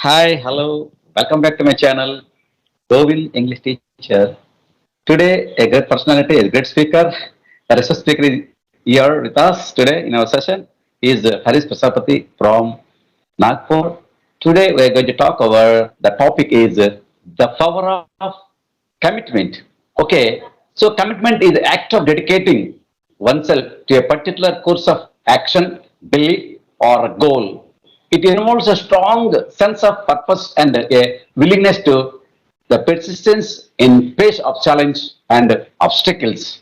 Hi, hello. Welcome back to my channel, Govin English Teacher. Today, a great personality, a great speaker, a research speaker is here with us today in our session. He is Haris Prasapati from Nagpur. Today, we are going to talk about the topic is the power of commitment. Okay, so commitment is the act of dedicating oneself to a particular course of action, belief, or goal. It involves a strong sense of purpose and a willingness to the persistence in face of challenge and obstacles.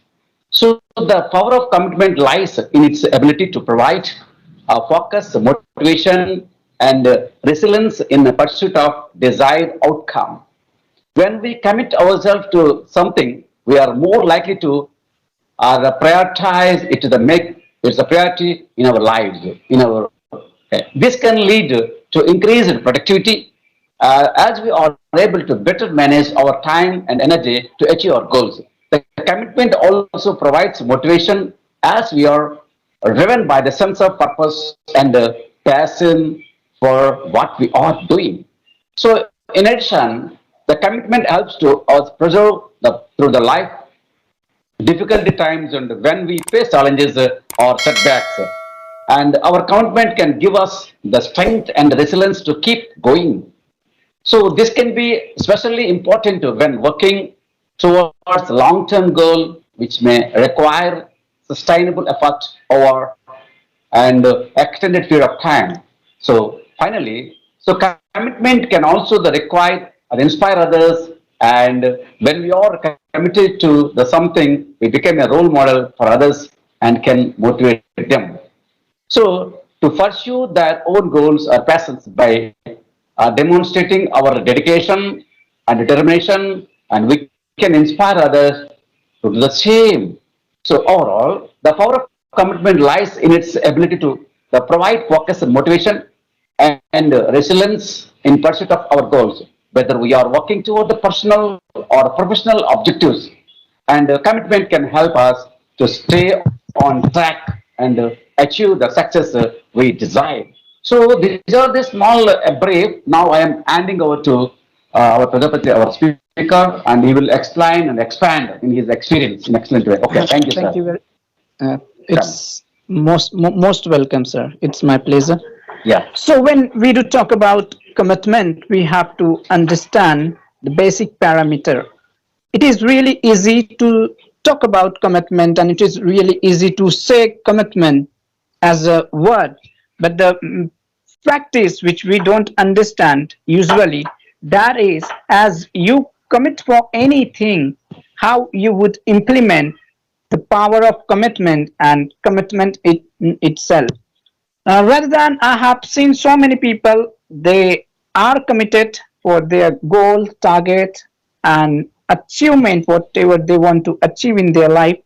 So the power of commitment lies in its ability to provide focus, motivation, and resilience in the pursuit of desired outcome. When we commit ourselves to something, we are more likely to prioritize it to the make it's a priority in our lives. In our This can lead to increased productivity as we are able to better manage our time and energy to achieve our goals. The commitment also provides motivation as we are driven by the sense of purpose and passion for what we are doing. So, in addition, the commitment helps to us preserve through the life difficulty times and when we face challenges or setbacks. And our commitment can give us the strength and resilience to keep going. So this can be especially important when working towards a long-term goal, which may require sustainable effort over and extended period of time. So finally, so commitment can also the require or inspire others, and when we are committed to the something, we become a role model for others and can motivate them. So, to pursue their own goals or passions by demonstrating our dedication and determination, and we can inspire others to do the same. So, overall, the power of commitment lies in its ability to provide focus and motivation and resilience in pursuit of our goals, whether we are working toward the personal or professional objectives. And commitment can help us to stay on track and achieve the success we desire. So these are the small brief. Now I am handing over to our Prajapati, our speaker, and he will explain and expand in his experience in excellent way. Okay, thank you, sir. Thank you very. Come. It's most welcome, sir. It's my pleasure. Yeah. So when we do talk about commitment, we have to understand the basic parameter. It is really easy to talk about commitment, and it is really easy to say commitment as a word, but the practice which we don't understand usually, that is, as you commit for anything, how you would implement the power of commitment and commitment itself. Rather than I have seen so many people, they are committed for their goal, target, and achievement, whatever they want to achieve in their life.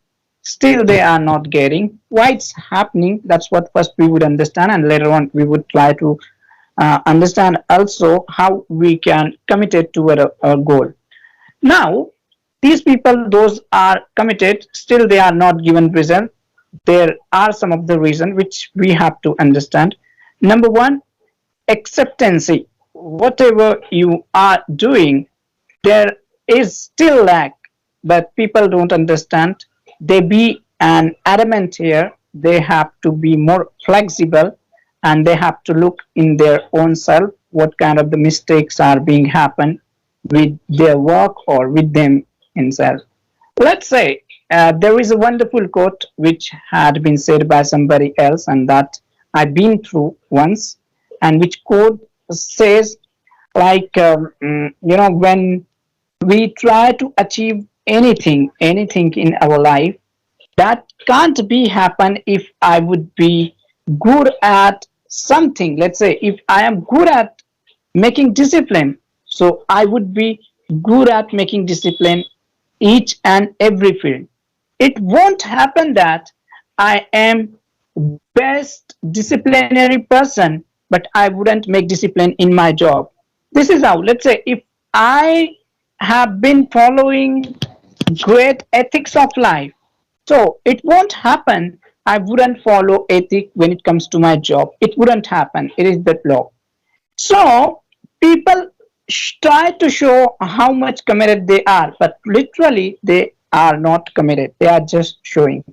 Still, they are not getting why it's happening. That's what first we would understand, and later on we would try to understand also how we can commit it toward a goal. Now, these people, those are committed, still they are not given result. There are some of the reason which we have to understand. Number one, acceptance. Whatever you are doing, there is still lack, but people don't understand. They be an adamant here. They have to be more flexible, and they have to look in their own self what kind of the mistakes are being happen with their work or with them himself. Let's say there is a wonderful quote which had been said by somebody else, and that I've been through once, and which quote says, like, when we try to achieve anything in our life, that can't be happen if I would be good at something. Let's say if I am good at making discipline, so I would be good at making discipline each and every field. It won't happen that I am best disciplinary person, but I wouldn't make discipline in my job. This is how, let's say, if I have been following great ethics of life, so it won't happen. I wouldn't follow ethic when it comes to my job. It wouldn't happen. It is that law. So People try to show how much committed they are, but literally they are not committed. They are just showing.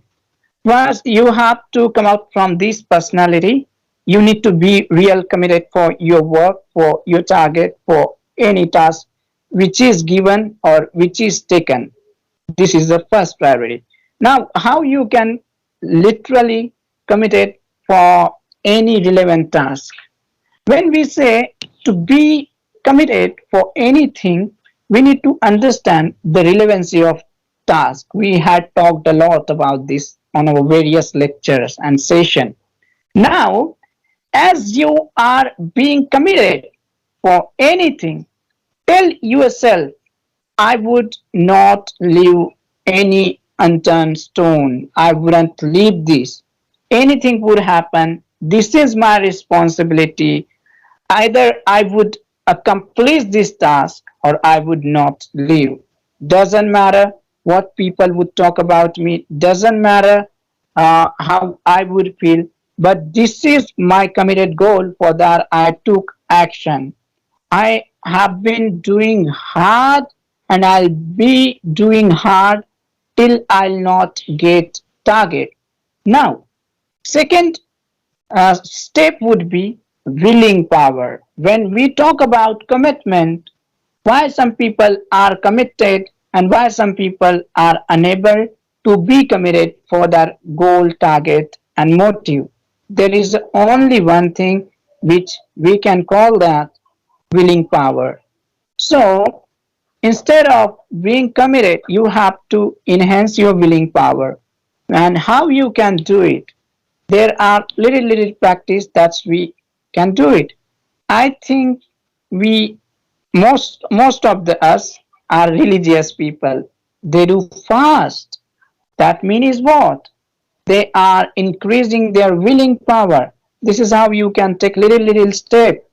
Once you have to come out from this personality, you need to be real committed for your work, for your target, for any task which is given or which is taken. This is the first priority. Now, how you can literally commit it for any relevant task? When we say to be committed for anything, we need to understand the relevancy of task. We had talked a lot about this on our various lectures and session. Now, as you are being committed for anything, tell yourself, I would not leave any unturned stone. I wouldn't leave this. Anything would happen. This is my responsibility. Either I would accomplish this task or I would not leave. Doesn't matter what people would talk about me, doesn't matter how I would feel, but this is my committed goal. For that, I took action. I have been doing hard and I'll be doing hard till I'll not get target. Now, second step would be willing power. When we talk about commitment, why some people are committed and why some people are unable to be committed for their goal, target, and motive. There is only one thing which we can call that willing power. So instead of being committed, you have to enhance your willing power. And how you can do it? There are little practice that we can do it. I think we most of the us are religious people. They do fast. That means what? They are increasing their willing power. This is how you can take little step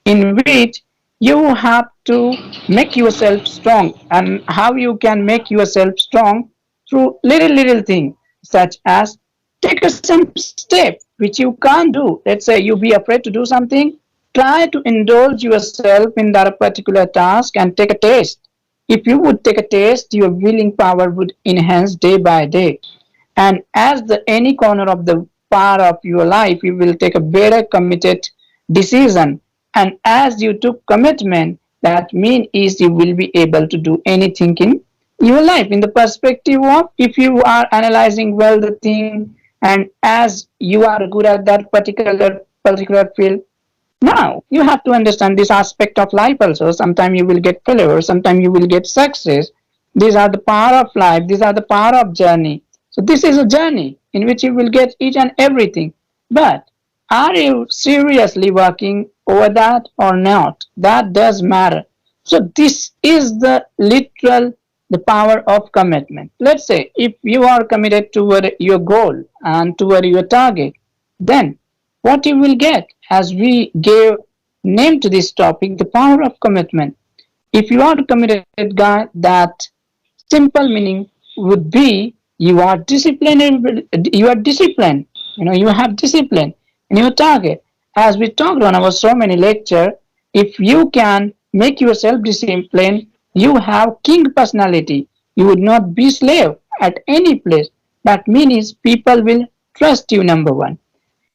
in which you have to make yourself strong. And how you can make yourself strong? Through little thing, such as take some step which you can't do. Let's say you be afraid to do something, try to indulge yourself in that particular task and take a test. If you would take a test, your willing power would enhance day by day. And as the any corner of the part of your life, you will take a better committed decision. And as you took commitment, that means is you will be able to do anything in your life. In the perspective of if you are analyzing well the thing, and as you are good at that particular field, now you have to understand this aspect of life also. Sometimes you will get failure, sometimes you will get success. These are the power of life, these are the power of journey. So this is a journey in which you will get each and everything. But are you seriously working over that or not? That does matter. So this is the literal the power of commitment. Let's say if you are committed toward your goal and toward your target, then what you will get, as we gave name to this topic, the power of commitment. If you are a committed guy, that simple meaning would be you are disciplined. You are disciplined. You have discipline in your target. As we talked on our so many lecture, if you can make yourself disciplined, you have king personality. You would not be slave at any place. That means people will trust you, number one.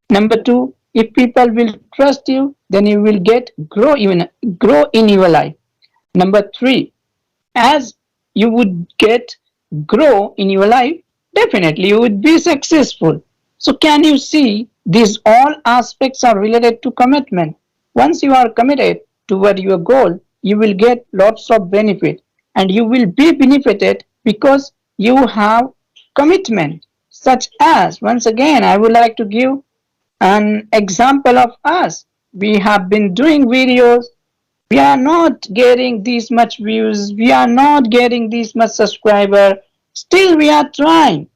Number two, if people will trust you, then you will grow in your life. Number three, as you would grow in your life, definitely you would be successful. So can you see these all aspects are related to commitment. Once you are committed toward your goal, you will get lots of benefit and you will be benefited because you have commitment. Such as, once again, I would like to give an example of us. We have been doing videos. We are not getting this much views. We are not getting this much subscriber. Still we are trying.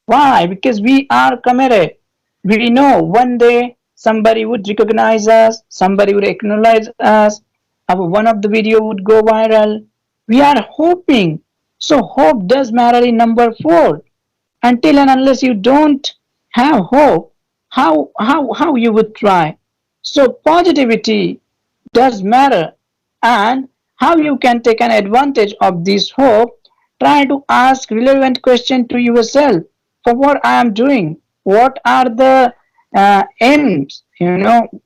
Why? Because we are committed. We know one day somebody would recognize us, somebody would acknowledge us, one of the video would go viral. We are hoping. So hope does matter in number 4. Until and unless you don't have hope, how you would try? So positivity does matter. and how you can take an advantage of this hope. Try to ask relevant question to yourself. For what I am doing, what are the aims,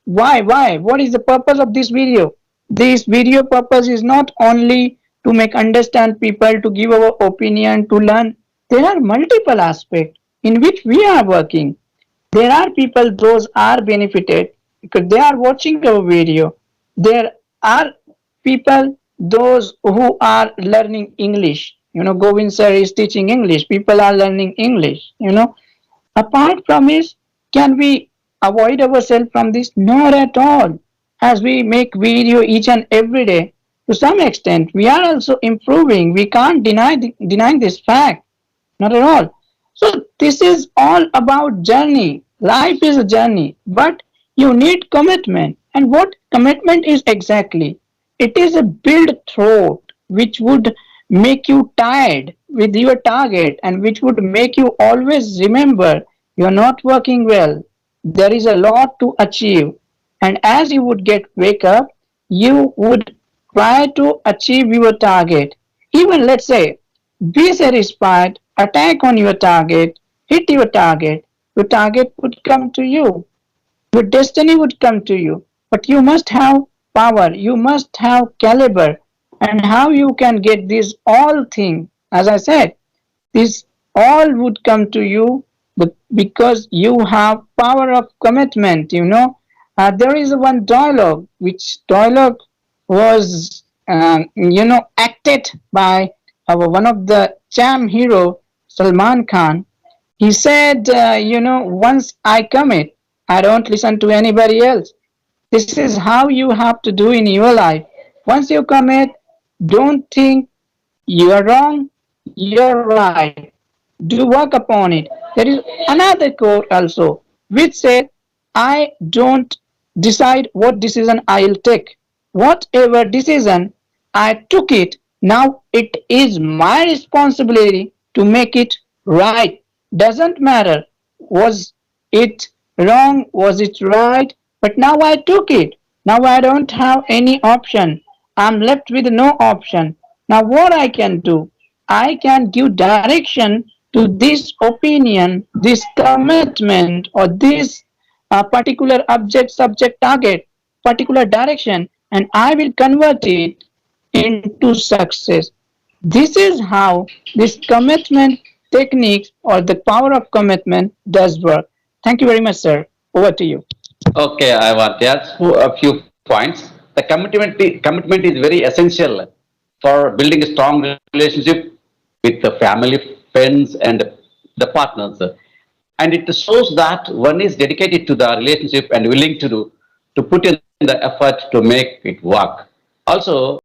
why, what is the purpose of this video? This video purpose is not only to make understand people, to give our opinion, to learn. There are multiple aspects in which we are working. There are people those are benefited because they are watching our video. There are people those who are learning English. Govind sir is teaching English. People are learning English. Apart from this, can we avoid ourselves from this? Not at all. As we make video each and every day, to some extent, we are also improving. We can't deny this fact. Not at all. So this is all about journey. Life is a journey, but you need commitment. And what commitment is exactly? It is a build throat which would make you tired with your target and which would make you always remember you're not working well. There is a lot to achieve. And as you would get wake up, you would try to achieve your target. Even let's say, be satisfied, attack on your target, hit your target would come to you. Your destiny would come to you. But you must have power, you must have caliber. And how you can get this all thing, as I said, this all would come to you because you have power of commitment. There is one dialogue, which dialogue was, acted by one of the Cham hero, Salman Khan. He said, once I commit, I don't listen to anybody else. This is how you have to do in your life. Once you commit, don't think you are wrong, you're right. Do work upon it. There is another quote also, which said, I don't decide what decision I'll take. Whatever decision I took it, now it is my responsibility to make it right. Doesn't matter. Was it wrong? Was it right? But now I took it. Now I don't have any option. I'm left with no option. Now what I can do? I can give direction to this opinion, this commitment, or this particular object, subject, target, particular direction, and I will convert it into success. This is how this commitment techniques or the power of commitment does work. Thank you very much, sir. Over to you. Okay, I want to add a few points. The commitment is very essential for building a strong relationship with the family, friends, and the partners. And it shows that one is dedicated to the relationship and willing to put in the effort to make it work. Also,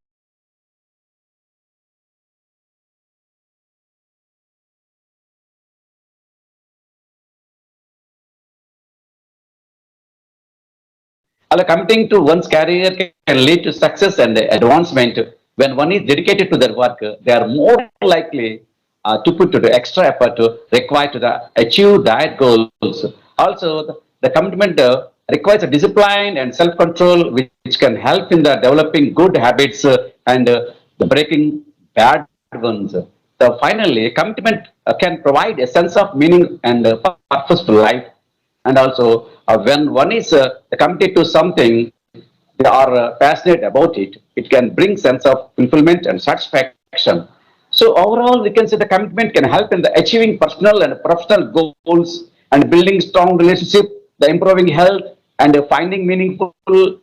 committing to one's career can lead to success and advancement. When one is dedicated to their work, they are more likely to put to the extra effort required to achieve that goals. Also, the commitment requires a discipline and self-control, which can help in the developing good habits and the breaking bad ones. So finally, commitment can provide a sense of meaning and purpose to life. And also, when one is committed to something, they are passionate about it, it can bring sense of fulfillment and satisfaction. So overall, we can say the commitment can help in the achieving personal and professional goals and building strong relationship, the improving health, and finding meaningful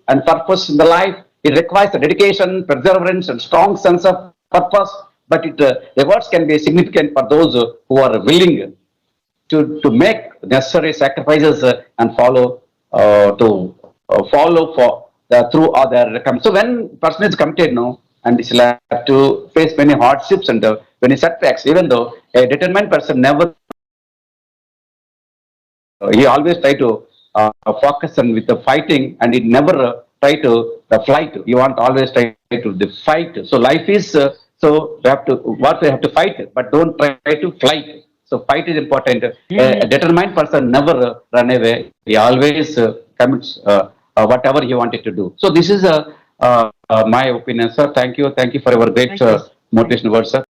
and purpose in the life. It requires the dedication, perseverance, and strong sense of purpose. But rewards can be significant for those who are willing to make necessary sacrifices and follow for the through other. So when person is committed now, and he will have to face many hardships and many setbacks, even though a determined person never, he always try to focus on with the fighting, and he never try to the flight. You want always try to the fight. So life is so we have to what we have to fight, but don't try to flight. So fight is important. A determined person never run away. He always commits whatever he wanted to do. So this is a my opinion, sir. Thank you for your great Thank you. motivation words, sir.